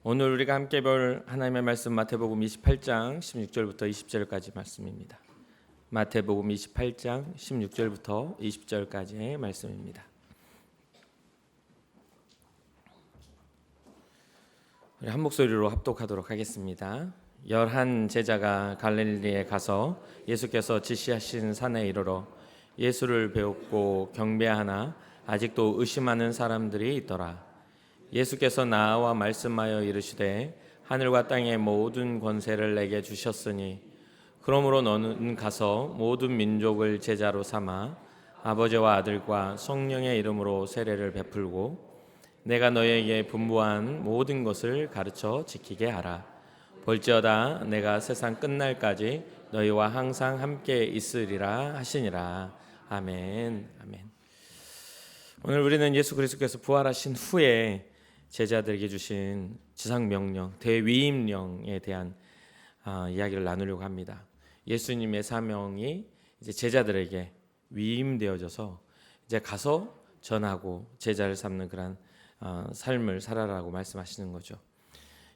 오늘 우리가 함께 볼 하나님의 말씀 마태복음 28장 16절부터 20절까지 말씀입니다. 마태복음 28장 16절부터 20절까지의 말씀입니다. 우리 한 목소리로 합독하도록 하겠습니다. 11 제자가 갈릴리에 가서 예수께서 지시하신 산에 이르러 예수를 배웠고 경배하나 아직도 의심하는 사람들이 있더라. 예수께서 나와 말씀하여 이르시되 하늘과 땅의 모든 권세를 내게 주셨으니 그러므로 너는 가서 모든 민족을 제자로 삼아 아버지와 아들과 성령의 이름으로 세례를 베풀고 내가 너희에게 분부한 모든 것을 가르쳐 지키게 하라. 볼지어다 내가 세상 끝날까지 너희와 항상 함께 있으리라 하시니라. 아멘. 아멘. 오늘 우리는 예수 그리스도께서 부활하신 후에 제자들에게 주신 지상 명령, 대위임령에 대한 이야기를 나누려고 합니다. 예수님의 사명이 이제 제자들에게 위임되어져서 이제 가서 전하고 제자를 삼는 그런 삶을 살아라고 말씀하시는 거죠.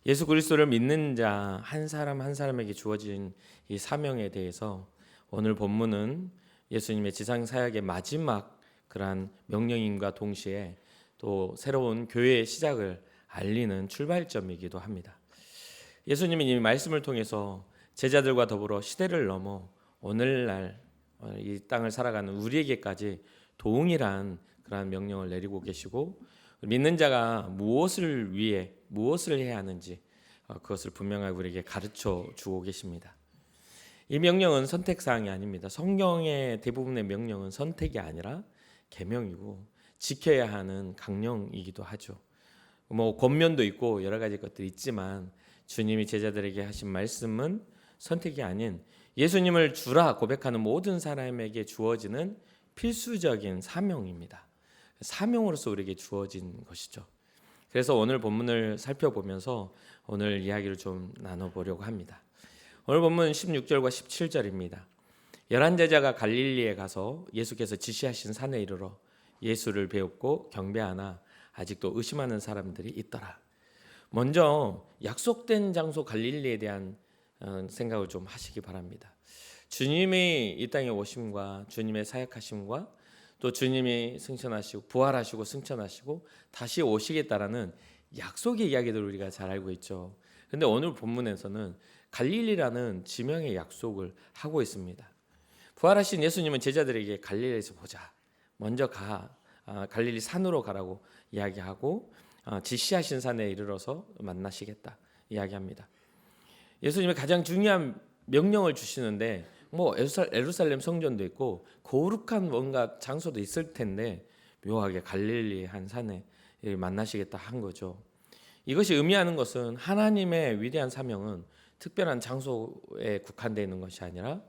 예수 그리스도를 믿는 자 한 사람 한 사람에게 주어진 이 사명에 대해서 오늘 본문은 예수님의 지상 사역의 마지막 그러한 명령임과 동시에 또 새로운 교회의 시작을 알리는 출발점이기도 합니다. 예수님은 이 말씀을 통해서 제자들과 더불어 시대를 넘어 오늘날 이 땅을 살아가는 우리에게까지 동일한 그러한 명령을 내리고 계시고 믿는 자가 무엇을 위해 무엇을 해야 하는지 그것을 분명하게 우리에게 가르쳐 주고 계십니다. 이 명령은 선택사항이 아닙니다. 성경의 대부분의 명령은 선택이 아니라 계명이고 지켜야 하는 강령이기도 하죠. 권면도 있고 여러 가지 것들이 있지만 주님이 제자들에게 하신 말씀은 선택이 아닌 예수님을 주라 고백하는 모든 사람에게 주어지는 필수적인 사명입니다. 사명으로서 우리에게 주어진 것이죠. 그래서 오늘 본문을 살펴보면서 오늘 이야기를 좀 나눠보려고 합니다. 오늘 본문 16절과 17절입니다. 11 제자가 갈릴리에 가서 예수께서 지시하신 산에 이르러 예수를 배웠고 경배하나 아직도 의심하는 사람들이 있더라. 먼저 약속된 장소 갈릴리에 대한 생각을 좀 하시기 바랍니다. 주님이 이 땅에 오심과 주님의 사역하심과 또 주님이 승천하시고 부활하시고 승천하시고 다시 오시겠다라는 약속의 이야기들을 우리가 잘 알고 있죠. 그런데 오늘 본문에서는 갈릴리라는 지명의 약속을 하고 있습니다. 부활하신 예수님은 제자들에게 갈릴리에서 보자. 먼저 갈릴리 산으로 가라고 이야기하고 지시하신 산에 이르러서 만나시겠다 이야기합니다. 예수님이 가장 중요한 명령을 주시는데 예루살렘 성전도 있고 거룩한 뭔가 장소도 있을 텐데 묘하게 갈릴리 한 산에 만나시겠다 한 거죠. 이것이 의미하는 것은 하나님의 위대한 사명은 특별한 장소에 국한되어 있는 것이 아니라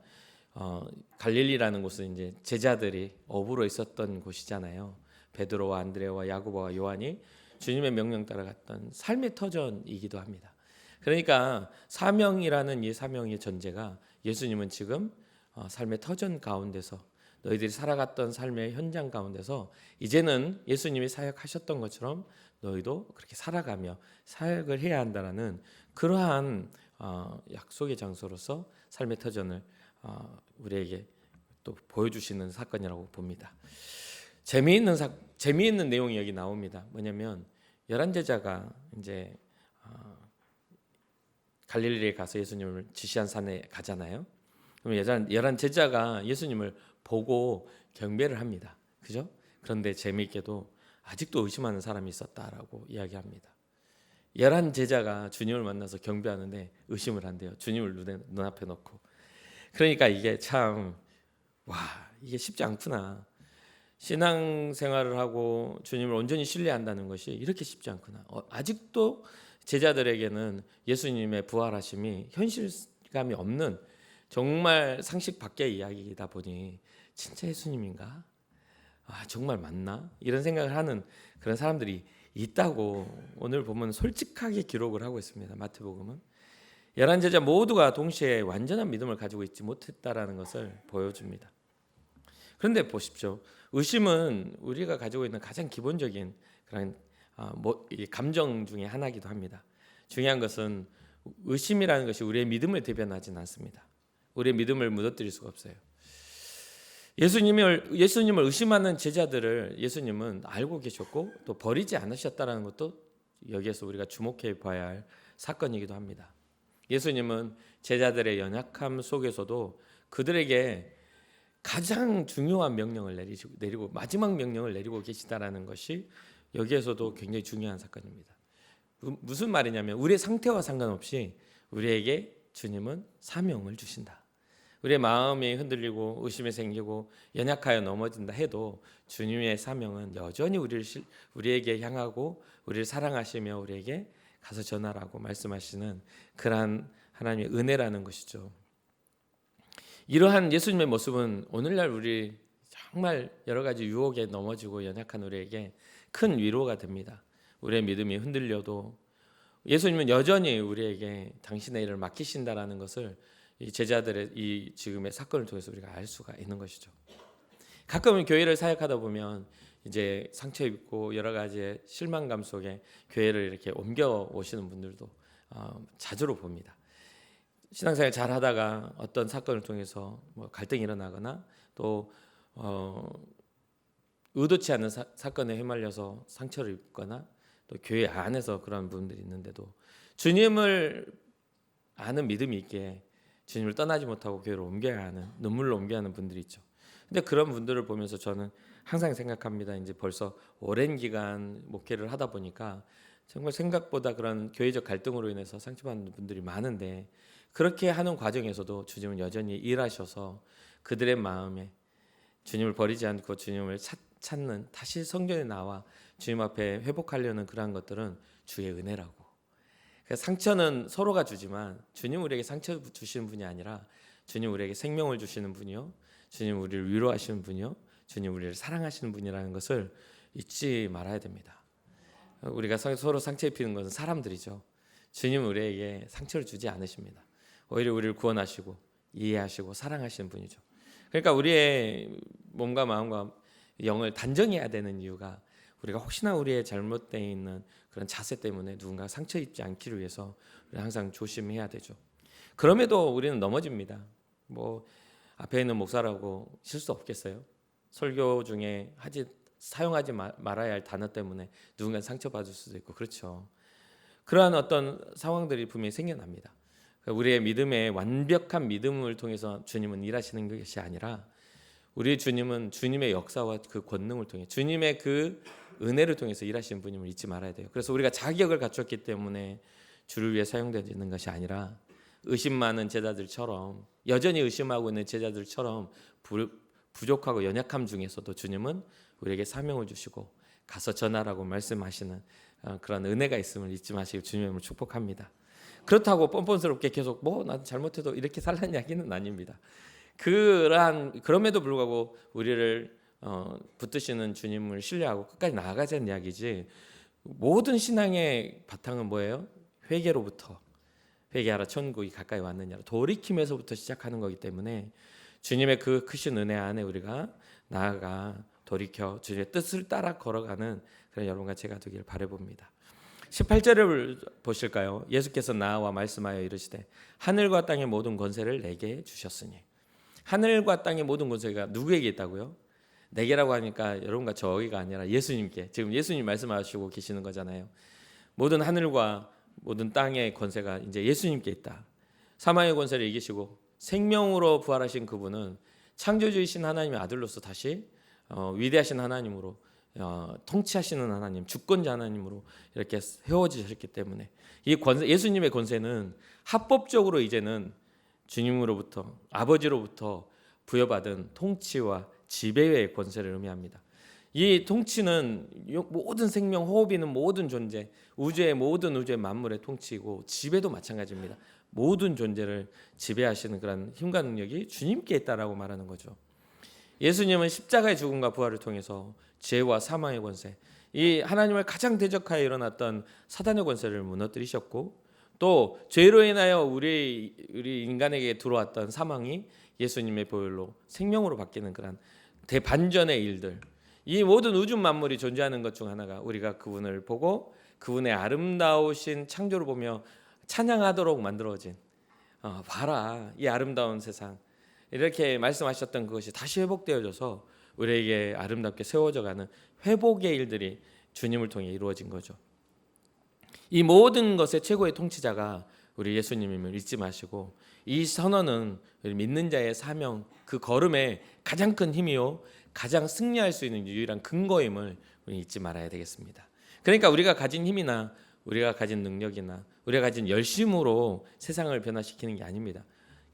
갈릴리라는 곳은 이제 제자들이 어부로 있었던 곳이잖아요. 베드로와 안드레와 야고보와 요한이 주님의 명령 따라 갔던 삶의 터전이기도 합니다. 그러니까 사명이라는 이 사명의 전제가 예수님은 지금 삶의 터전 가운데서 너희들이 살아갔던 삶의 현장 가운데서 이제는 예수님이 사역하셨던 것처럼 너희도 그렇게 살아가며 사역을 해야 한다라는 그러한 약속의 장소로서 삶의 터전을 우리에게 또 보여주시는 사건이라고 봅니다. 재미있는 내용이 여기 나옵니다. 뭐냐면 11 제자가 이제 갈릴리에 가서 예수님을 지시한 산에 가잖아요. 그럼 11 제자가 예수님을 보고 경배를 합니다. 그죠? 그런데 재미있게도 아직도 의심하는 사람이 있었다라고 이야기합니다. 11 제자가 주님을 만나서 경배하는데 의심을 한대요. 주님을 눈앞에 놓고. 그러니까 이게 참 이게 쉽지 않구나. 신앙생활을 하고 주님을 온전히 신뢰한다는 것이 이렇게 쉽지 않구나. 아직도 제자들에게는 예수님의 부활하심이 현실감이 없는 정말 상식 밖의 이야기이다 보니 진짜 예수님인가? 정말 맞나? 이런 생각을 하는 그런 사람들이 있다고 오늘 보면 솔직하게 기록을 하고 있습니다. 마태복음은 11 제자 모두가 동시에 완전한 믿음을 가지고 있지 못했다라는 것을 보여줍니다. 그런데 보십시오. 의심은 우리가 가지고 있는 가장 기본적인 그런 감정 중에 하나이기도 합니다. 중요한 것은 의심이라는 것이 우리의 믿음을 대변하지는 않습니다. 우리의 믿음을 무너뜨릴 수가 없어요. 예수님을 의심하는 제자들을 예수님은 알고 계셨고 또 버리지 않으셨다는 것도 여기에서 우리가 주목해 봐야 할 사건이기도 합니다. 예수님은 제자들의 연약함 속에서도 그들에게 가장 중요한 명령을 내리고 마지막 명령을 내리고 계시다라는 것이 여기에서도 굉장히 중요한 사건입니다. 무슨 말이냐면 우리의 상태와 상관없이 우리에게 주님은 사명을 주신다. 우리의 마음이 흔들리고 의심이 생기고 연약하여 넘어진다 해도 주님의 사명은 여전히 우리에게 향하고 우리를 사랑하시며 우리에게 가서 전하라고 말씀하시는 그러한 하나님의 은혜라는 것이죠. 이러한 예수님의 모습은 오늘날 우리 정말 여러 가지 유혹에 넘어지고 연약한 우리에게 큰 위로가 됩니다. 우리의 믿음이 흔들려도 예수님은 여전히 우리에게 당신의 일을 맡기신다라는 것을 이 제자들의 이 지금의 사건을 통해서 우리가 알 수가 있는 것이죠. 가끔은 교회를 사역하다 보면 이제 상처 입고 여러 가지의 실망감 속에 교회를 이렇게 옮겨 오시는 분들도 자주로 봅니다. 신앙생활 잘 하다가 어떤 사건을 통해서 뭐 갈등이 일어나거나 또 의도치 않은 사건에 휘말려서 상처를 입거나 또 교회 안에서 그런 분들이 있는데도 주님을 아는 믿음이 있게 주님을 떠나지 못하고 교회를 옮겨야 하는 눈물로 옮겨야 하는 분들이 있죠. 근데 그런 분들을 보면서 저는 항상 생각합니다. 이제 벌써 오랜 기간 목회를 하다 보니까 정말 생각보다 그런 교회적 갈등으로 인해서 상처받는 분들이 많은데 그렇게 하는 과정에서도 주님은 여전히 일하셔서 그들의 마음에 주님을 버리지 않고 주님을 찾는 다시 성전에 나와 주님 앞에 회복하려는 그러한 것들은 주의 은혜라고. 상처는 서로가 주지만 주님 우리에게 상처 주시는 분이 아니라 주님 우리에게 생명을 주시는 분이요, 주님 우리를 위로하시는 분이요, 주님 우리를 사랑하시는 분이라는 것을 잊지 말아야 됩니다. 우리가 서로 상처 입히는 것은 사람들이죠. 주님은 우리에게 상처를 주지 않으십니다. 오히려 우리를 구원하시고 이해하시고 사랑하시는 분이죠. 그러니까 우리의 몸과 마음과 영을 단정해야 되는 이유가 우리가 혹시나 우리의 잘못되어 있는 그런 자세 때문에 누군가 상처 입지 않기를 위해서 우리가 항상 조심해야 되죠. 그럼에도 우리는 넘어집니다. 뭐 앞에 있는 목사라고 실수 없겠어요? 설교 중에 사용하지 말아야 할 단어 때문에 누군가 상처받을 수도 있고 그렇죠. 그러한 어떤 상황들이 분명히 생겨납니다. 우리의 믿음의 완벽한 믿음을 통해서 주님은 일하시는 것이 아니라 우리 주님은 주님의 역사와 그 권능을 통해 주님의 그 은혜를 통해서 일하시는 분임을 잊지 말아야 돼요. 그래서 우리가 자격을 갖췄기 때문에 주를 위해 사용되는 것이 아니라 의심 많은 제자들처럼 여전히 의심하고 있는 제자들처럼 부족하고 연약함 중에서도 주님은 우리에게 사명을 주시고 가서 전하라고 말씀하시는 그런 은혜가 있음을 잊지 마시고 주님을 축복합니다. 그렇다고 뻔뻔스럽게 계속 난 잘못해도 이렇게 살라는 이야기는 아닙니다. 그럼에도 불구하고 우리를 붙드시는 주님을 신뢰하고 끝까지 나아가자는 이야기지. 모든 신앙의 바탕은 뭐예요? 회개로부터 회개하라 천국이 가까이 왔느냐 돌이킴에서부터 시작하는 거기 때문에 주님의 그 크신 은혜 안에 우리가 나아가 돌이켜 주님의 뜻을 따라 걸어가는 그런 여러분과 제가 되기를 바라봅니다. 18절을 보실까요? 예수께서 나와 말씀하여 이르시되 하늘과 땅의 모든 권세를 내게 주셨으니. 하늘과 땅의 모든 권세가 누구에게 있다고요? 내게라고 하니까 여러분과 저희가 아니라 예수님께, 지금 예수님 말씀하시고 계시는 거잖아요. 모든 하늘과 모든 땅의 권세가 이제 예수님께 있다. 사망의 권세를 이기시고 생명으로 부활하신 그분은 창조주이신 하나님의 아들로서 다시 위대하신 하나님으로 통치하시는 하나님, 주권자 하나님으로 이렇게 세워지셨기 때문에 이 권세, 예수님의 권세는 합법적으로 이제는 주님으로부터 아버지로부터 부여받은 통치와 지배의 권세를 의미합니다. 이 통치는 모든 생명, 호흡이는 모든 존재, 우주의 만물의 통치이고 지배도 마찬가지입니다. 모든 존재를 지배하시는 그런 힘과 능력이 주님께 있다라고 말하는 거죠. 예수님은 십자가의 죽음과 부활을 통해서 죄와 사망의 권세, 이 하나님을 가장 대적하여 일어났던 사단의 권세를 무너뜨리셨고 또 죄로 인하여 우리 인간에게 들어왔던 사망이 예수님의 보혈로 생명으로 바뀌는 그런 대반전의 일들, 이 모든 우주 만물이 존재하는 것 중 하나가 우리가 그분을 보고 그분의 아름다우신 창조를 보며 찬양하도록 만들어진 봐라 이 아름다운 세상 이렇게 말씀하셨던 그것이 다시 회복되어져서 우리에게 아름답게 세워져가는 회복의 일들이 주님을 통해 이루어진 거죠. 이 모든 것의 최고의 통치자가 우리 예수님임을 잊지 마시고 이 선언은 우리 믿는 자의 사명 그 걸음의 가장 큰 힘이요 가장 승리할 수 있는 유일한 근거임을 우리 잊지 말아야 되겠습니다. 그러니까 우리가 가진 힘이나 우리가 가진 능력이나 우리가 가진 열심으로 세상을 변화시키는 게 아닙니다.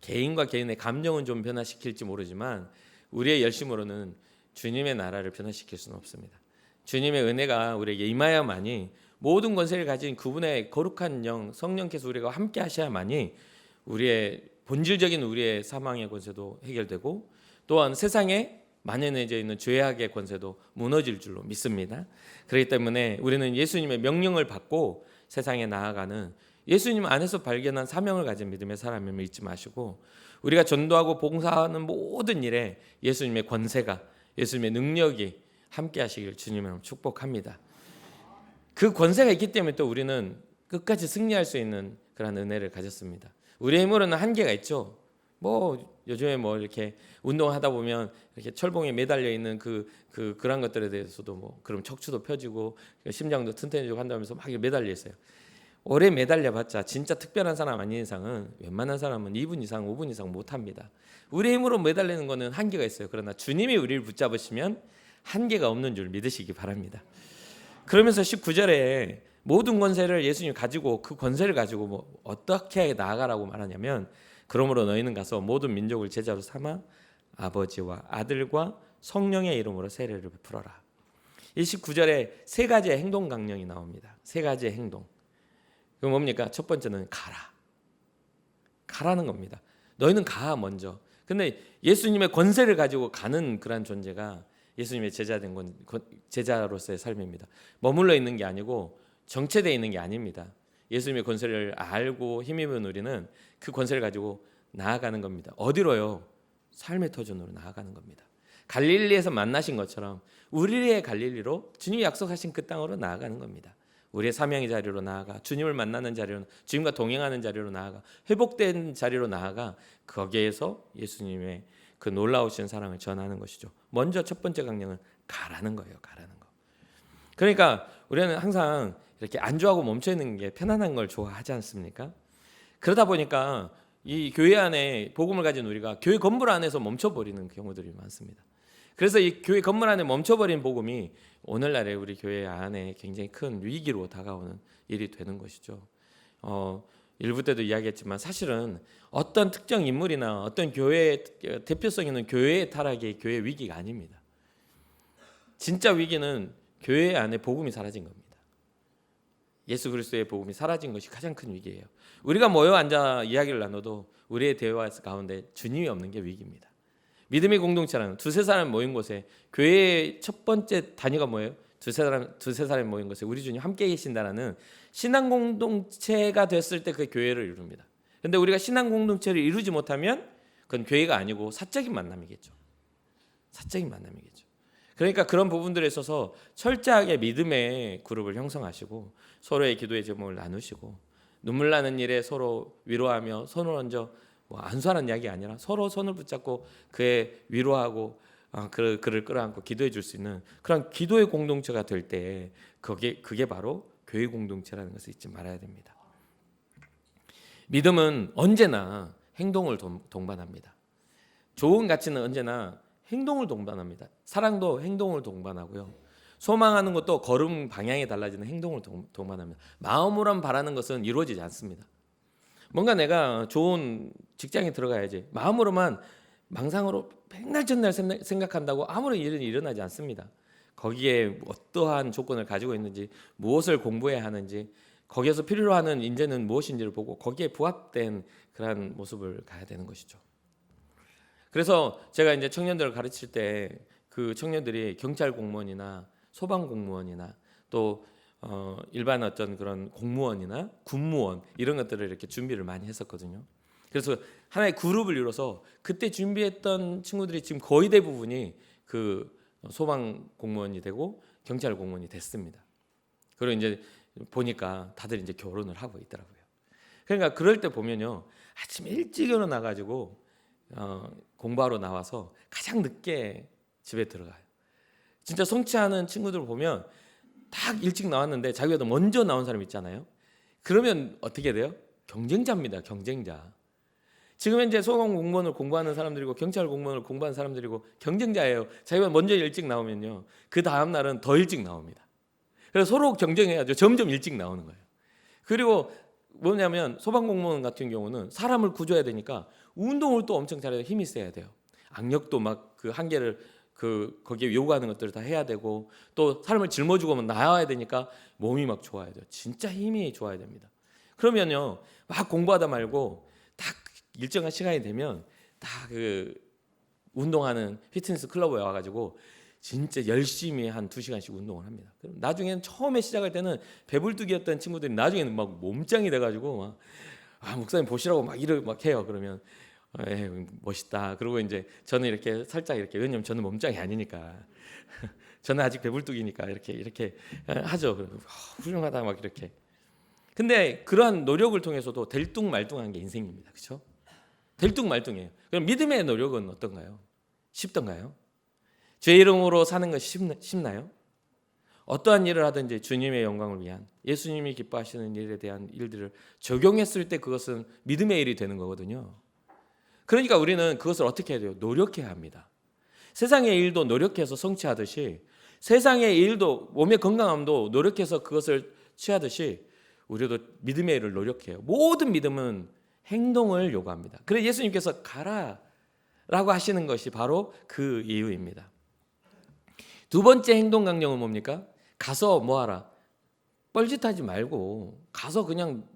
개인과 개인의 감정은 좀 변화시킬지 모르지만 우리의 열심으로는 주님의 나라를 변화시킬 수는 없습니다. 주님의 은혜가 우리에게 임하야만이 모든 권세를 가진 그분의 거룩한 영 성령께서 우리가 함께 하셔야만이 우리의 본질적인 우리의 사망의 권세도 해결되고 또한 세상에 만연해져 있는 죄악의 권세도 무너질 줄로 믿습니다. 그렇기 때문에 우리는 예수님의 명령을 받고 세상에 나아가는 예수님 안에서 발견한 사명을 가진 믿음의 사람임을 잊지 마시고 우리가 전도하고 봉사하는 모든 일에 예수님의 권세가 예수님의 능력이 함께 하시길 주님으로 축복합니다. 그 권세가 있기 때문에 또 우리는 끝까지 승리할 수 있는 그런 은혜를 가졌습니다. 우리의 힘으로는 한계가 있죠. 요즘에 이렇게 운동하다 보면 이렇게 철봉에 매달려 있는 그런 것들에 대해서도 그럼 척추도 펴지고 심장도 튼튼해지고 한다면서 막 매달려 있어요. 오래 매달려봤자 진짜 특별한 사람 아닌 이상은 웬만한 사람은 2분 이상 5분 이상 못합니다. 우리의 힘으로 매달리는 거는 한계가 있어요. 그러나 주님이 우리를 붙잡으시면 한계가 없는 줄 믿으시기 바랍니다. 그러면서 19절에 모든 권세를 예수님이 가지고 그 권세를 가지고 어떻게 나아가라고 말하냐면 그러므로 너희는 가서 모든 민족을 제자로 삼아 아버지와 아들과 성령의 이름으로 세례를 베풀어라. 이 19절에 세 가지의 행동 강령이 나옵니다. 세 가지의 행동. 그럼 뭡니까? 첫 번째는 가라는 겁니다. 너희는 가 먼저. 근데 예수님의 권세를 가지고 가는 그런 존재가 예수님의 제자로서의 삶입니다. 머물러 있는 게 아니고 정체되어 있는 게 아닙니다. 예수님의 권세를 알고 힘입은 우리는 그 권세를 가지고 나아가는 겁니다. 어디로요? 삶의 터전으로 나아가는 겁니다. 갈릴리에서 만나신 것처럼 우리의 갈릴리로 주님이 약속하신 그 땅으로 나아가는 겁니다. 우리의 사명의 자리로 나아가 주님을 만나는 자리로 주님과 동행하는 자리로 나아가 회복된 자리로 나아가 거기에서 예수님의 그 놀라우신 사랑을 전하는 것이죠. 먼저 첫 번째 강령은 가라는 거예요. 가라는 거. 그러니까 우리는 항상 이렇게 안주하고 멈춰 있는 게 편안한 걸 좋아하지 않습니까? 그러다 보니까 이 교회 안에 복음을 가진 우리가 교회 건물 안에서 멈춰버리는 경우들이 많습니다. 그래서 이 교회 건물 안에 멈춰버린 복음이 오늘날에 우리 교회 안에 굉장히 큰 위기로 다가오는 일이 되는 것이죠. 일부 때도 이야기했지만 사실은 어떤 특정 인물이나 어떤 교회의 대표성 있는 교회의 타락이 교회 위기가 아닙니다. 진짜 위기는 교회 안에 복음이 사라진 겁니다. 예수 그리스도의 복음이 사라진 것이 가장 큰 위기예요. 우리가 모여 앉아 이야기를 나눠도 우리의 대화 가운데 주님이 없는 게 위기입니다. 믿음의 공동체라는 두세 사람 모인 곳에 교회의 첫 번째 단위가 뭐예요? 두세 사람 모인 곳에 우리 주님 함께 계신다라는 신앙 공동체가 됐을 때 그 교회를 이룹니다. 그런데 우리가 신앙 공동체를 이루지 못하면 그건 교회가 아니고 사적인 만남이겠죠. 사적인 만남이겠죠. 그러니까 그런 부분들에 있어서 철저하게 믿음의 그룹을 형성하시고 서로의 기도의 제목을 나누시고 눈물 나는 일에 서로 위로하며 손을 얹어 안수하는 이야기 아니라 서로 손을 붙잡고 그의 위로하고 그를 끌어안고 기도해 줄 수 있는 그런 기도의 공동체가 될 때 그게 바로 교회 공동체라는 것을 잊지 말아야 됩니다. 믿음은 언제나 행동을 동반합니다. 좋은 가치는 언제나 행동을 동반합니다. 사랑도 행동을 동반하고요. 소망하는 것도 걸음 방향이 달라지는 행동을 동반합니다. 마음으로만 바라는 것은 이루어지지 않습니다. 뭔가 내가 좋은 직장에 들어가야지 마음으로만 망상으로 맨날 전날 생각한다고 아무런 일은 일어나지 않습니다. 거기에 어떠한 조건을 가지고 있는지 무엇을 공부해야 하는지 거기에서 필요로 하는 인재는 무엇인지를 보고 거기에 부합된 그런 모습을 가야 되는 것이죠. 그래서 제가 이제 청년들을 가르칠 때 그 청년들이 경찰 공무원이나 소방 공무원이나 또 일반 어떤 그런 공무원이나 군무원 이런 것들을 이렇게 준비를 많이 했었거든요. 그래서 하나의 그룹을 이뤄서 그때 준비했던 친구들이 지금 거의 대부분이 그 소방 공무원이 되고 경찰 공무원이 됐습니다. 그리고 이제 보니까 다들 이제 결혼을 하고 있더라고요. 그러니까 그럴 때 보면요, 아침에 일찍 일어나 가지고 공부하러 나와서 가장 늦게 집에 들어가요. 진짜 성취하는 친구들 보면 딱 일찍 나왔는데 자기보다 먼저 나온 사람 있잖아요. 그러면 어떻게 돼요? 경쟁자입니다. 경쟁자. 지금 현재 소방 공무원을 공부하는 사람들이고 경찰 공무원을 공부하는 사람들이고 경쟁자예요. 자기가 먼저 일찍 나오면요, 그 다음 날은 더 일찍 나옵니다. 그래서 서로 경쟁해야죠. 점점 일찍 나오는 거예요. 그리고 뭐냐면 소방 공무원 같은 경우는 사람을 구조해야 되니까 운동을 또 엄청 잘해야 힘이 세야 돼요. 악력도 막 그 한계를 거기에 요구하는 것들을 다 해야 되고, 또 사람을 짊어지고 나와야 되니까 몸이 막 좋아야 돼요. 진짜 힘이 좋아야 됩니다. 그러면요, 막 공부하다 말고 딱 일정한 시간이 되면 다 그 운동하는 피트니스 클럽에 와가지고 진짜 열심히 한 2시간씩 운동을 합니다. 그럼 나중에는 처음에 시작할 때는 배불뚝이었던 친구들이 나중에는 막 몸짱이 돼가지고 막 목사님 보시라고 막 해요. 그러면 멋있다. 그리고 이제 저는 이렇게 살짝 이렇게, 왜냐면 저는 몸짱이 아니니까 저는 아직 배불뚝이니까 이렇게 하죠. 그리고 훌륭하다 막 이렇게. 근데 그러한 노력을 통해서도 될뚱말뚱한 게 인생입니다. 그렇죠? 될뚱말뚱해요. 그럼 믿음의 노력은 어떤가요? 쉽던가요? 죄 이름으로 사는 것이 쉽나요? 어떠한 일을 하든지 주님의 영광을 위한, 예수님이 기뻐하시는 일에 대한 일들을 적용했을 때 그것은 믿음의 일이 되는 거거든요. 그러니까 우리는 그것을 어떻게 해야 돼요? 노력해야 합니다. 세상의 일도 노력해서 성취하듯이, 세상의 일도, 몸의 건강함도 노력해서 그것을 취하듯이, 우리도 믿음의 일을 노력해요. 모든 믿음은 행동을 요구합니다. 그래서 예수님께서 가라라고 하시는 것이 바로 그 이유입니다. 두 번째 행동 강령은 뭡니까? 가서 뭐하라? 뻘짓하지 말고, 가서 그냥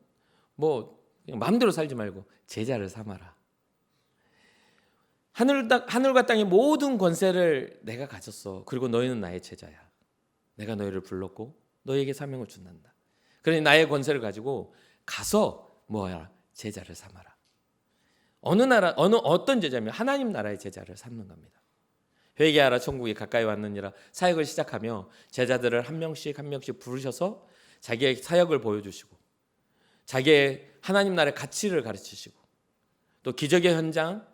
마음대로 살지 말고 제자를 삼아라. 하늘과 땅의 모든 권세를 내가 가졌어. 그리고 너희는 나의 제자야. 내가 너희를 불렀고 너희에게 사명을 준단다. 그러니 나의 권세를 가지고 가서 뭐하라? 제자를 삼아라. 어떤 제자면 하나님 나라의 제자를 삼는 겁니다. 회개하라, 천국이 가까이 왔느니라 사역을 시작하며 제자들을 한 명씩 부르셔서 자기의 사역을 보여주시고, 자기의 하나님 나라의 가치를 가르치시고, 또 기적의 현장,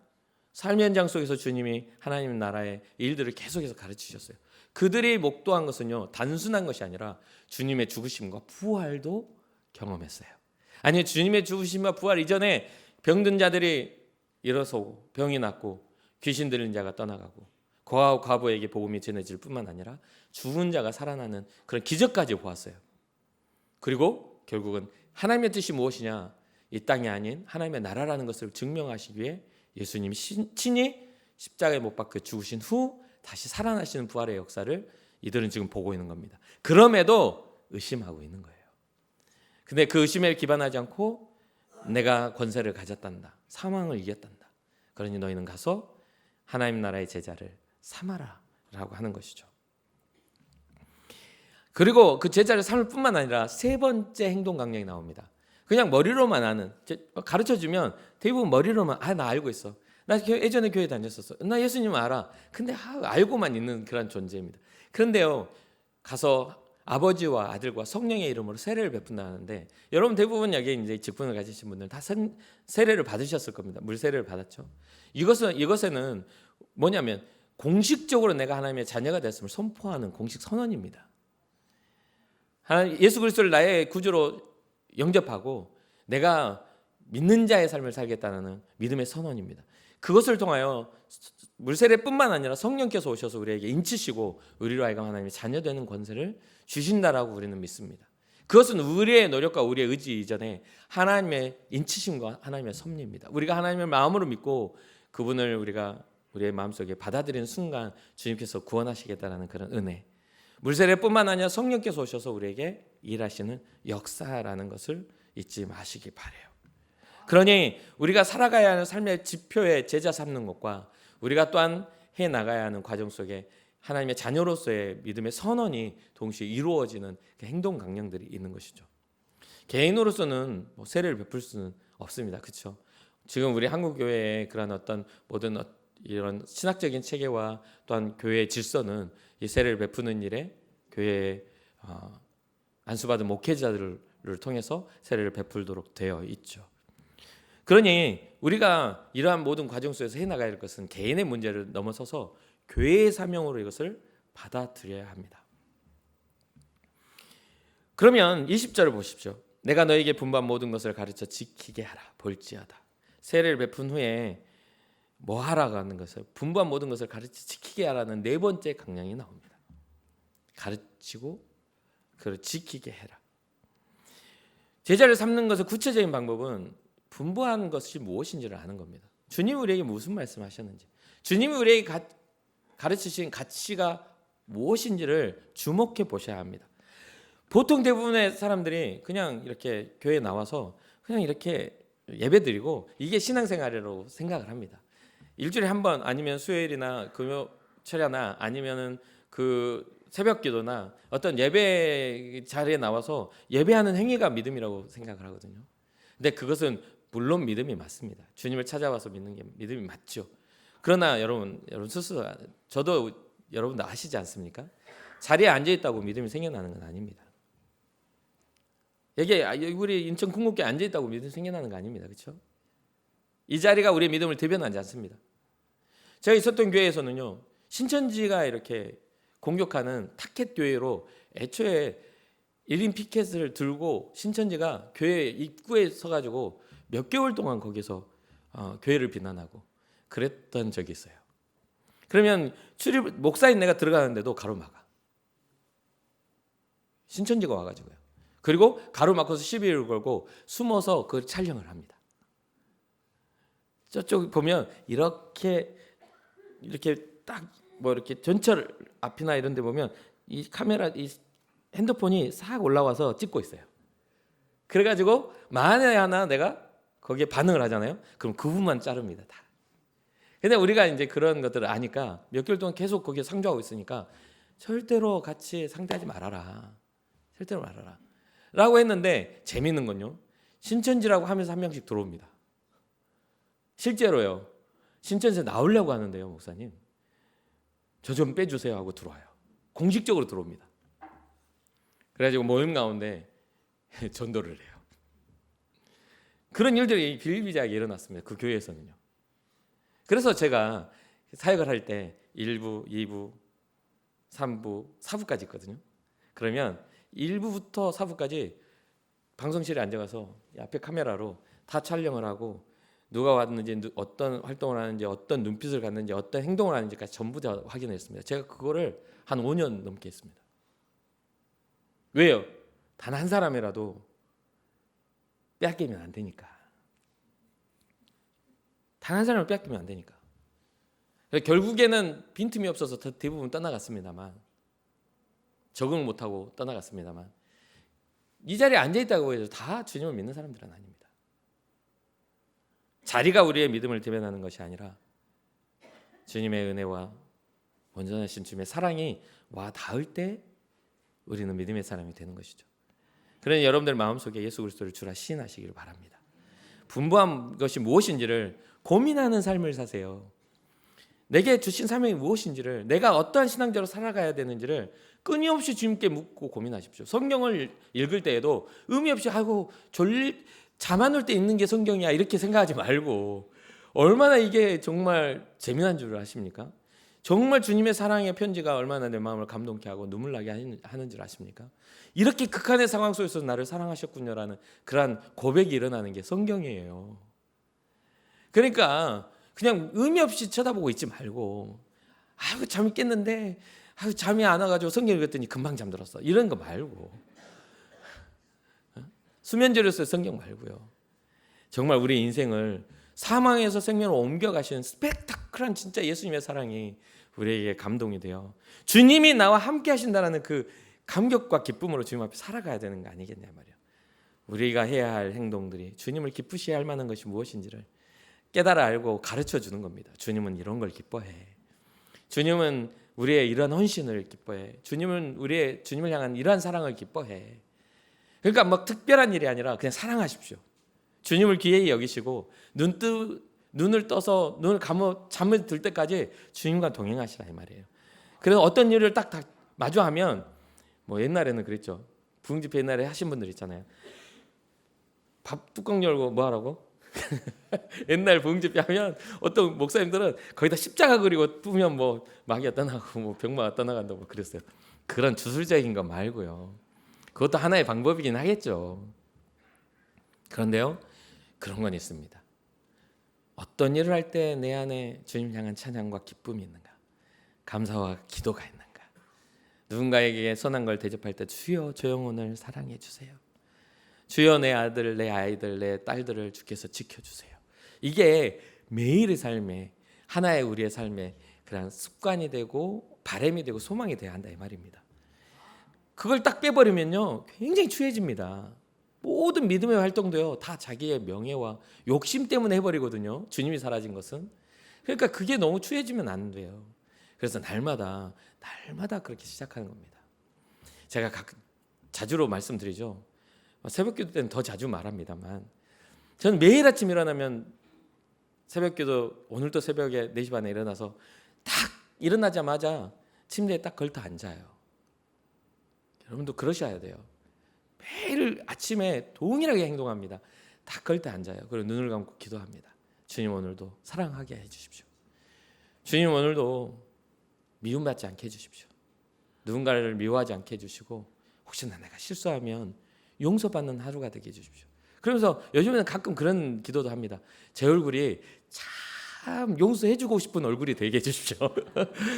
삶의 현장 속에서 주님이 하나님 나라의 일들을 계속해서 가르치셨어요. 그들이 목도한 것은요, 단순한 것이 아니라 주님의 죽으심과 부활도 경험했어요. 아니, 주님의 죽으심과 부활 이전에 병든 자들이 일어서고, 병이 낫고, 귀신 들린 자가 떠나가고, 고아와 과부에게 복음이 전해질 뿐만 아니라 죽은 자가 살아나는 그런 기적까지 보았어요. 그리고 결국은 하나님의 뜻이 무엇이냐, 이 땅이 아닌 하나님의 나라라는 것을 증명하시기 위해 예수님이 친히 십자가에 못 박혀 죽으신 후 다시 살아나시는 부활의 역사를 이들은 지금 보고 있는 겁니다. 그럼에도 의심하고 있는 거예요. 근데 그 의심에 기반하지 않고 내가 권세를 가졌단다, 사망을 이겼단다, 그러니 너희는 가서 하나님 나라의 제자를 삼아라 라고 하는 것이죠. 그리고 그 제자를 삼을 뿐만 아니라 세 번째 행동 강령이 나옵니다. 그냥 머리로만 아는, 가르쳐주면 대부분 머리로만 나 알고 있어, 나 예전에 교회 다녔었어, 나 예수님 알아, 근데 알고만 있는 그런 존재입니다. 그런데요, 가서 아버지와 아들과 성령의 이름으로 세례를 베푼다는데, 여러분 대부분 여기 이제 직분을 가지신 분들 다 세례를 받으셨을 겁니다. 물 세례를 받았죠. 이것에는 뭐냐면 공식적으로 내가 하나님의 자녀가 됐음을 선포하는 공식 선언입니다. 예수 그리스도를 나의 구주로 영접하고 내가 믿는 자의 삶을 살겠다는 믿음의 선언입니다. 그것을 통하여 물세례뿐만 아니라 성령께서 오셔서 우리에게 인치시고 우리로 하여금 하나님의 자녀 되는 권세를 주신다라고 우리는 믿습니다. 그것은 우리의 노력과 우리의 의지 이전에 하나님의 인치심과 하나님의 섭리입니다. 우리가 하나님을 마음으로 믿고 그분을 우리의 마음속에 받아들이는 순간 주님께서 구원하시겠다라는 그런 은혜, 물세례뿐만 아니라 성령께서 오셔서 우리에게 일하시는 역사라는 것을 잊지 마시기 바라요. 그러니 우리가 살아가야 하는 삶의 지표에 제자 삼는 것과 우리가 또한 해나가야 하는 과정 속에 하나님의 자녀로서의 믿음의 선언이 동시에 이루어지는 그 행동 강령들이 있는 것이죠. 개인으로서는 세례를 베풀 수는 없습니다. 그렇죠? 지금 우리 한국 교회의 그런 어떤 모든 이런 신학적인 체계와 또한 교회의 질서는 이 세례를 베푸는 일에 교회의 안수받은 목회자들을 통해서 세례를 베풀도록 되어 있죠. 그러니 우리가 이러한 모든 과정 속에서 해나가야 할 것은 개인의 문제를 넘어서서 교회의 사명으로 이것을 받아들여야 합니다. 그러면 20절을 보십시오. 내가 너에게 분부한 모든 것을 가르쳐 지키게 하라. 볼지어다. 세례를 베푼 후에 뭐 하라고 하는 것을, 분부한 모든 것을 가르쳐 지키게 하라는 네 번째 강령이 나옵니다. 가르치고 그걸 지키게 해라. 제자를 삼는 것의 구체적인 방법은 분부하는 것이 무엇인지를 아는 겁니다. 주님이 우리에게 무슨 말씀하셨는지, 주님이 우리에게 가르치신 가치가 무엇인지를 주목해 보셔야 합니다. 보통 대부분의 사람들이 그냥 이렇게 교회에 나와서 그냥 이렇게 예배드리고 이게 신앙생활이라고 생각을 합니다. 일주일에 한 번, 아니면 수요일이나 금요 철야나 아니면은 그 새벽 기도나 어떤 예배 자리에 나와서 예배하는 행위가 믿음이라고 생각을 하거든요. 근데 그것은 물론 믿음이 맞습니다. 주님을 찾아와서 믿는 게 믿음이 맞죠. 그러나 여러분 스스로, 저도 여러분도 아시지 않습니까? 자리에 앉아 있다고 믿음이 생겨나는 건 아닙니다. 이게 우리 인천 궁극교에 앉아 있다고 믿음이 생겨나는 거 아닙니다. 그렇죠? 이 자리가 우리의 믿음을 대변하지 않습니다. 제가 있었던 교회에서는요, 신천지가 이렇게 공격하는 타켓 교회로 애초에 1인 피켓을 들고 신천지가 교회 입구에 서가지고 몇 개월 동안 거기서 교회를 비난하고 그랬던 적이 있어요. 그러면 목사인 내가 들어가는데도 가로막아. 신천지가 와가지고요. 그리고 가로막아서 시비를 걸고 숨어서 그걸 촬영을 합니다. 저쪽 보면 이렇게 딱 뭐 이렇게 전철 앞이나 이런 데 보면 이 카메라, 이 핸드폰이 싹 올라와서 찍고 있어요. 그래가지고 만에 하나 내가 거기에 반응을 하잖아요. 그럼 그 부분만 자릅니다. 다. 근데 우리가 이제 그런 것들을 아니까 몇 개월 동안 계속 거기에 상주하고 있으니까 절대로 같이 상대하지 말아라. 절대로 말아라. 라고 했는데 재밌는 건요, 신천지라고 하면서 한 명씩 들어옵니다. 실제로요. 신천지에 나오려고 하는데요, 목사님, 저 좀 빼주세요 하고 들어와요. 공식적으로 들어옵니다. 그래가지고 모임 가운데 전도를 해요. 그런 일들이 비일비재하게 일어났습니다. 그 교회에서는요. 그래서 제가 사역을 할 때 1부, 2부, 3부, 4부까지 있거든요. 그러면 1부부터 4부까지 방송실에 앉아가서 앞에 카메라로 다 촬영을 하고 누가 왔는지, 어떤 활동을 하는지, 어떤 눈빛을 갖는지, 어떤 행동을 하는지까지 전부 다 확인했습니다. 제가 그거를 한 5년 넘게 했습니다. 왜요? 단 한 사람이라도 빼앗기면 안 되니까. 단 한 사람을 빼앗기면 안 되니까. 결국에는 빈틈이 없어서 대부분 떠나갔습니다만, 적응을 못하고 떠나갔습니다만, 이 자리에 앉아있다고 해서 다 주님을 믿는 사람들은 아닙니다. 자리가 우리의 믿음을 대변하는 것이 아니라 주님의 은혜와 온전하신 주님의 사랑이 와 닿을 때 우리는 믿음의 사람이 되는 것이죠. 그러니 여러분들 마음속에 예수 그리스도를 주라 시인하시기를 바랍니다. 분부한 것이 무엇인지를 고민하는 삶을 사세요. 내게 주신 사명이 무엇인지를, 내가 어떠한 신앙자로 살아가야 되는지를 끊임없이 주님께 묻고 고민하십시오. 성경을 읽을 때에도 의미 없이 잠 안 올 때 읽는 게 성경이야 이렇게 생각하지 말고, 얼마나 이게 정말 재미난 줄 아십니까? 정말 주님의 사랑의 편지가 얼마나 내 마음을 감동케 하고 눈물 나게 하는 줄 아십니까? 이렇게 극한의 상황 속에서 나를 사랑하셨군요라는 그러한 고백이 일어나는 게 성경이에요. 그러니까 그냥 의미 없이 쳐다보고 있지 말고, 잠이 깼는데 잠이 안 와가지고 성경 읽었더니 금방 잠들었어, 이런 거 말고, 수면제로서의 성경 말고요. 정말 우리 인생을 사망에서 생명으로 옮겨가시는 스펙타클한 진짜 예수님의 사랑이 우리에게 감동이 되어 주님이 나와 함께 하신다는 그 감격과 기쁨으로 주님 앞에 살아가야 되는 거 아니겠냐 말이에요. 우리가 해야 할 행동들이 주님을 기쁘시게 할 만한 것이 무엇인지를 깨달아 알고 가르쳐 주는 겁니다. 주님은 이런 걸 기뻐해. 주님은 우리의 이런 헌신을 기뻐해. 주님은 주님을 향한 이러한 사랑을 기뻐해. 그러니까 막 특별한 일이 아니라 그냥 사랑하십시오. 주님을 귀히 여기시고 눈을 떠서 눈을 감아 잠을 들 때까지 주님과 동행하시라 이 말이에요. 그래서 어떤 일을 딱 마주하면, 뭐 옛날에는 그랬죠. 부흥집회 옛날에 하신 분들 있잖아요. 밥 뚜껑 열고 뭐 하라고? 옛날 부흥집회 하면 어떤 목사님들은 거기다 십자가 그리고 뿌면 뭐 마귀가 떠나고 뭐 병마가 떠나간다고 뭐 그랬어요. 그런 주술적인 거 말고요. 그것도 하나의 방법이긴 하겠죠. 그런데요, 그런 건 있습니다. 어떤 일을 할 때 내 안에 주님 향한 찬양과 기쁨이 있는가? 감사와 기도가 있는가? 누군가에게 선한 걸 대접할 때 주여 저 영혼을 사랑해 주세요. 주여 내 아들, 내 아이들, 내 딸들을 주께서 지켜주세요. 이게 매일의 삶에 하나의 우리의 삶에 그런 습관이 되고 바람이 되고 소망이 돼야 한다 이 말입니다. 그걸 딱 빼버리면요 굉장히 추해집니다. 모든 믿음의 활동도요 다 자기의 명예와 욕심 때문에 해버리거든요. 주님이 사라진 것은. 그러니까 그게 너무 추해지면 안 돼요. 그래서 날마다 그렇게 시작하는 겁니다. 제가 자주로 말씀드리죠. 새벽기도 때는 더 자주 말합니다만 저는 매일 아침 일어나면 새벽기도 오늘도 새벽에 4시 반에 일어나서 딱 일어나자마자 침대에 딱 걸터 앉아요. 여러분도 그러셔야 돼요. 매일 아침에 동일하게 행동합니다. 딱 걸터 앉아요. 그리고 눈을 감고 기도합니다. 주님 오늘도 사랑하게 해주십시오. 주님 오늘도 미움받지 않게 해주십시오. 누군가를 미워하지 않게 해주시고 혹시나 내가 실수하면 용서받는 하루가 되게 해주십시오. 그러면서 요즘에는 가끔 그런 기도도 합니다. 제 얼굴이 참 용서해주고 싶은 얼굴이 되게 해주십시오.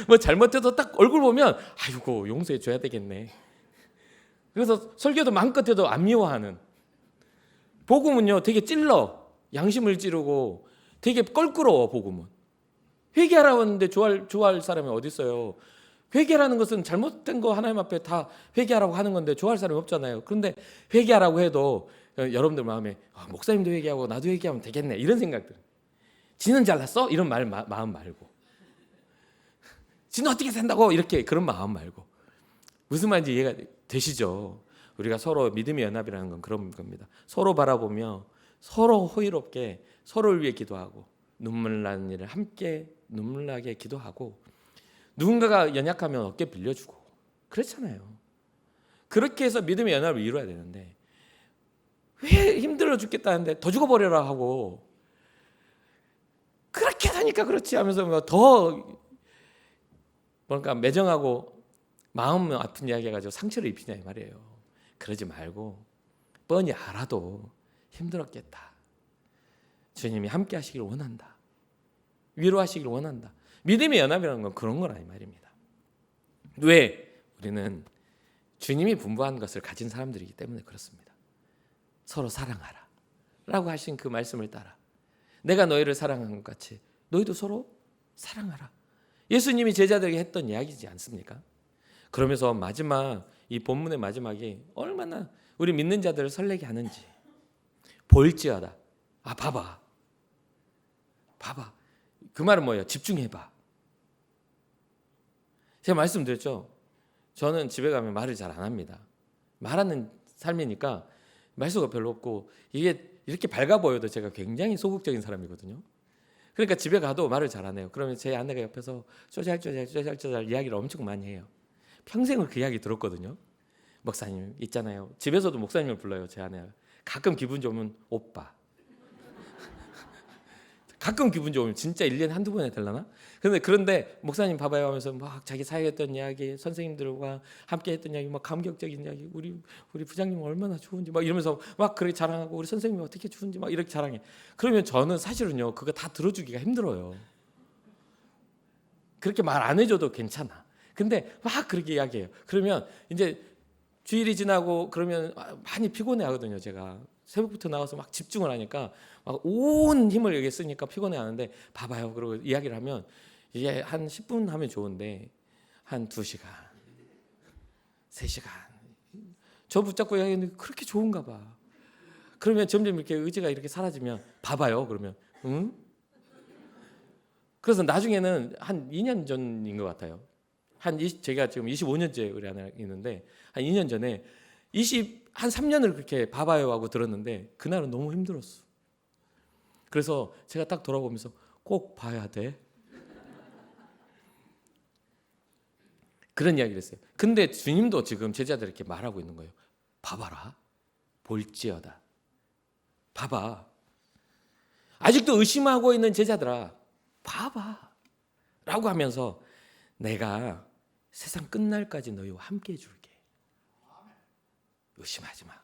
뭐 잘못해도 딱 얼굴 보면 아이고 용서해줘야 되겠네. 그래서 설교도 마음껏 해도 안 미워하는. 복음은요 되게 찔러 양심을 찌르고 되게 껄끄러워. 복음은 회개하라고 하는데 좋아할 사람이 어디 있어요. 회개라는 것은 잘못된 거 하나님 앞에 다 회개하라고 하는 건데 좋아할 사람이 없잖아요. 그런데 회개하라고 해도 여러분들 마음에 목사님도 회개하고 나도 회개하면 되겠네 이런 생각들. 지는 잘났어? 이런 마음 말고 지는 어떻게 산다고 이렇게 그런 마음 말고 무슨 말인지 이해가 되시죠? 우리가 서로 믿음의 연합이라는 건 그런 겁니다. 서로 바라보며 서로 호의롭게 서로를 위해 기도하고 눈물 나는 일을 함께 눈물 나게 기도하고 누군가가 연약하면 어깨 빌려주고 그렇잖아요. 그렇게 해서 믿음의 연합을 이루어야 되는데 왜 힘들어 죽겠다는데 더 죽어버려라 하고 그렇게 사니까 그렇지 하면서 더 뭔가 매정하고 마음 아픈 이야기 해가지고 상처를 입히냐 이 말이에요. 그러지 말고 뻔히 알아도 힘들었겠다. 주님이 함께 하시기를 원한다. 위로하시기를 원한다. 믿음의 연합이라는 건 그런 거라 이 말입니다. 왜? 우리는 주님이 분부한 것을 가진 사람들이기 때문에 그렇습니다. 서로 사랑하라 라고 하신 그 말씀을 따라 내가 너희를 사랑한 것 같이 너희도 서로 사랑하라. 예수님이 제자들에게 했던 이야기지 않습니까? 그러면서 마지막 이 본문의 마지막이 얼마나 우리 믿는 자들을 설레게 하는지 볼지어다. 봐봐. 그 말은 뭐예요? 집중해봐. 제가 말씀드렸죠. 저는 집에 가면 말을 잘 안 합니다. 말하는 삶이니까 말수가 별로 없고 이게 이렇게 밝아 보여도 제가 굉장히 소극적인 사람이거든요. 그러니까 집에 가도 말을 잘 안 해요. 그러면 제 아내가 옆에서 쪼잘쪼잘 이야기를 엄청 많이 해요. 평생을 그 이야기 들었거든요. 목사님 있잖아요. 집에서도 목사님을 불러요. 제 아내가. 가끔 기분 좋으면 오빠. 가끔 기분 좋으면 진짜 1년에 한두 번에 되려나? 그런데 목사님 봐봐요 하면서 막 자기 사역했던 이야기, 선생님들과 함께 했던 이야기, 막 감격적인 이야기, 우리 부장님 얼마나 좋은지 막 이러면서 막 그렇게 자랑하고 우리 선생님이 어떻게 좋은지 막 이렇게 자랑해. 그러면 저는 사실은요 그거 다 들어주기가 힘들어요. 그렇게 말 안 해줘도 괜찮아. 근데 막 그렇게 이야기해요. 그러면 이제 주일이 지나고 그러면 많이 피곤해 하거든요. 제가 새벽부터 나와서 막 집중을 하니까 막 온 힘을 여기 쓰니까 피곤해 하는데 봐봐요. 그리고 이야기를 하면 이게 한 10분 하면 좋은데 한 2시간 3시간 저 붙잡고 이야기하는데 그렇게 좋은가 봐. 그러면 점점 이렇게 의지가 이렇게 사라지면 봐봐요. 그러면 응? 그래서 나중에는 한 2년 전인 것 같아요. 제가 지금 25년째 우리 하나 있는데 한 2년 전에 한 3년을 그렇게 봐봐요 하고 들었는데 그날은 너무 힘들었어. 그래서 제가 딱 돌아보면서 꼭 봐야 돼. 그런 이야기를 했어요. 근데 주님도 지금 제자들에게 말하고 있는 거예요. 봐봐라. 볼지어다. 봐봐. 아직도 의심하고 있는 제자들아, 봐봐. 라고 하면서 내가 세상 끝날까지 너희와 함께 해줄게. 의심하지 마.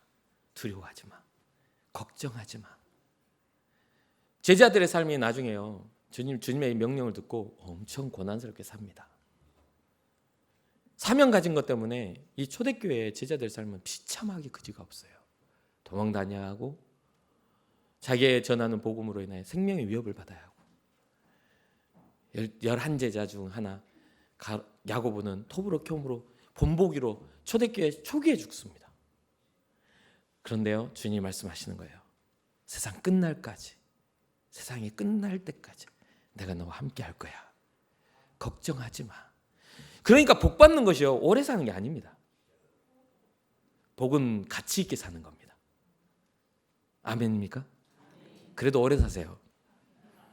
두려워하지 마. 걱정하지 마. 제자들의 삶이 나중에요, 주님의 명령을 듣고 엄청 고난스럽게 삽니다. 사명 가진 것 때문에 이 초대교회의 제자들 삶은 비참하게 그지가 없어요. 도망 다녀야 하고, 자기의 전하는 복음으로 인해 생명의 위협을 받아야 하고, 11제자 중 하나 야고보는 토브로켬으로 본보기로 초대교회 초기에 죽습니다. 그런데요, 주님이 말씀하시는 거예요. 세상 끝날까지, 세상이 끝날 때까지 내가 너와 함께 할 거야. 걱정하지 마. 그러니까 복 받는 것이요, 오래 사는 게 아닙니다. 복은 가치 있게 사는 겁니다. 아멘입니까? 그래도 오래 사세요.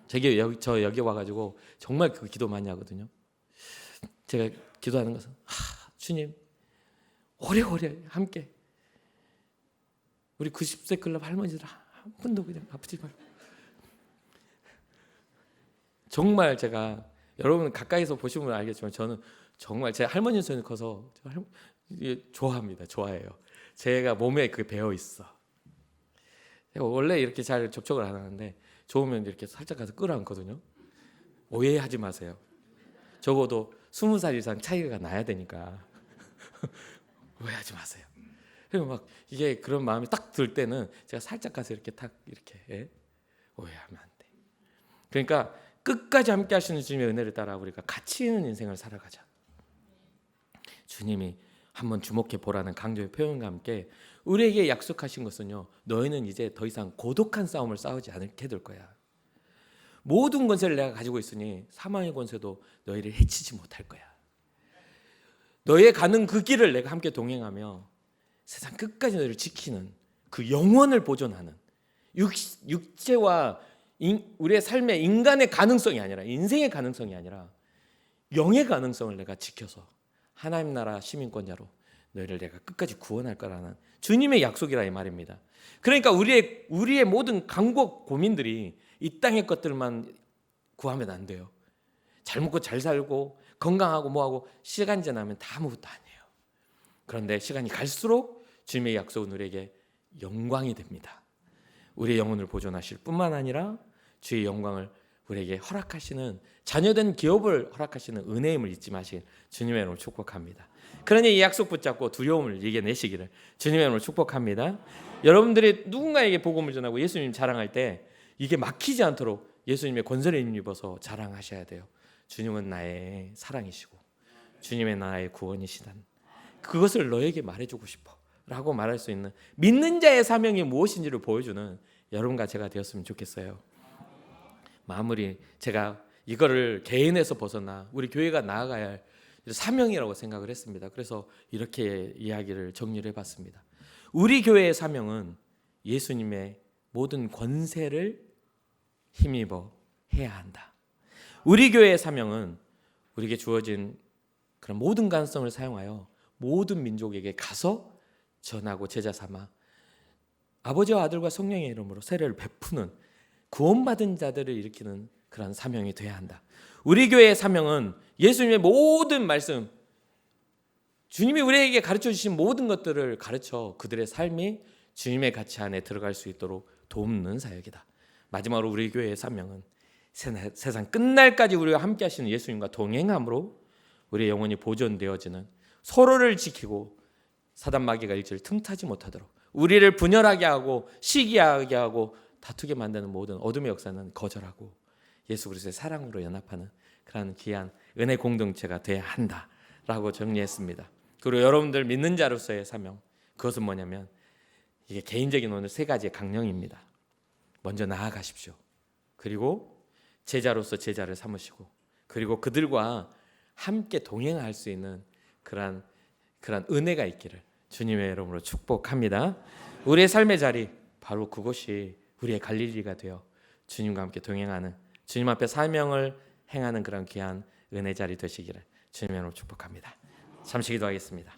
저 여기 와가지고 정말 그 기도 많이 하거든요. 제가 기도하는 것은, 주님 오래오래 함께, 우리 90세 클럽 할머니들 한 분도 그냥 아프지 말고. 정말 제가, 여러분 가까이서 보시면 알겠지만 저는 정말 제 할머니 손이 커서 좋아합니다. 좋아해요. 제가 몸에 그게 배어 있어. 제가 원래 이렇게 잘 접촉을 안 하는데 좋으면 이렇게 살짝 가서 끌어안거든요. 오해하지 마세요. 적어도 20살 이상 차이가 나야 되니까 오해하지 마세요. 그리고 막 이게 그런 마음이 딱 들 때는 제가 살짝 가서 이렇게 탁 이렇게, 오해하면 안 돼. 그러니까 끝까지 함께 하시는 주님의 은혜를 따라 우리가 가치 있는 인생을 살아가자. 주님이 한번 주목해 보라는 강조의 표현과 함께 우리에게 약속하신 것은요, 너희는 이제 더 이상 고독한 싸움을 싸우지 않게 될 거야. 모든 권세를 내가 가지고 있으니 사망의 권세도 너희를 해치지 못할 거야. 너희의 가는 그 길을 내가 함께 동행하며 세상 끝까지 너희를 지키는, 그 영원을 보존하는, 육체와 우리의 삶의 인간의 가능성이 아니라, 인생의 가능성이 아니라 영의 가능성을 내가 지켜서 하나님 나라 시민권자로 너희를 내가 끝까지 구원할 거라는 주님의 약속이라 이 말입니다. 그러니까 우리의 모든 간곡 고민들이 이 땅의 것들만 구하면 안 돼요. 잘 먹고 잘 살고 건강하고 뭐하고 시간 지나면 다 아무것도 아니에요. 그런데 시간이 갈수록 주님의 약속은 우리에게 영광이 됩니다. 우리의 영혼을 보존하실 뿐만 아니라 주의 영광을 우리에게 허락하시는, 자녀된 기업을 허락하시는 은혜임을 잊지 마실 주님의 이름으로 축복합니다. 그러니 이 약속 붙잡고 두려움을 이겨내시기를 주님의 이름으로 축복합니다. 여러분들이 누군가에게 복음을 전하고 예수님 자랑할 때 이게 막히지 않도록 예수님의 권세를 힘입어서 자랑하셔야 돼요. 주님은 나의 사랑이시고 주님의 나의 구원이시단, 그것을 너에게 말해주고 싶어 라고 말할 수 있는 믿는 자의 사명이 무엇인지를 보여주는 여러분과 제가 되었으면 좋겠어요. 마무리, 제가 이거를 개인에서 벗어나 우리 교회가 나아가야 할 사명이라고 생각을 했습니다. 그래서 이렇게 이야기를 정리를 해봤습니다. 우리 교회의 사명은 예수님의 모든 권세를 힘입어 해야 한다. 우리 교회의 사명은 우리에게 주어진 그런 모든 가능성을 사용하여 모든 민족에게 가서 전하고 제자 삼아 아버지와 아들과 성령의 이름으로 세례를 베푸는, 구원받은 자들을 일으키는 그런 사명이 돼야 한다. 우리 교회의 사명은 예수님의 모든 말씀, 주님이 우리에게 가르쳐 주신 모든 것들을 가르쳐 그들의 삶이 주님의 가치 안에 들어갈 수 있도록 돕는 사역이다. 마지막으로 우리 교회의 사명은 세상 끝날까지 우리와 함께 하시는 예수님과 동행함으로 우리의 영혼이 보존되어지는, 서로를 지키고 사단 마귀가 일지를 틈타지 못하도록 우리를 분열하게 하고 시기하게 하고 다투게 만드는 모든 어둠의 역사는 거절하고 예수 그리스도의 사랑으로 연합하는 그런 귀한 은혜 공동체가 돼야 한다라고 정리했습니다. 그리고 여러분들 믿는 자로서의 사명, 그것은 뭐냐면 이게 개인적인 오늘 3가지의 강령입니다. 먼저 나아가십시오. 그리고 제자로서 제자를 삼으시고, 그리고 그들과 함께 동행할 수 있는 그런 은혜가 있기를 주님의 이름으로 축복합니다. 우리의 삶의 자리, 바로 그것이 우리의 갈릴리가 되어 주님과 함께 동행하는, 주님 앞에 사명을 행하는 그런 귀한 은혜 자리 되시기를 주님의 이름으로 축복합니다. 잠시 기도하겠습니다.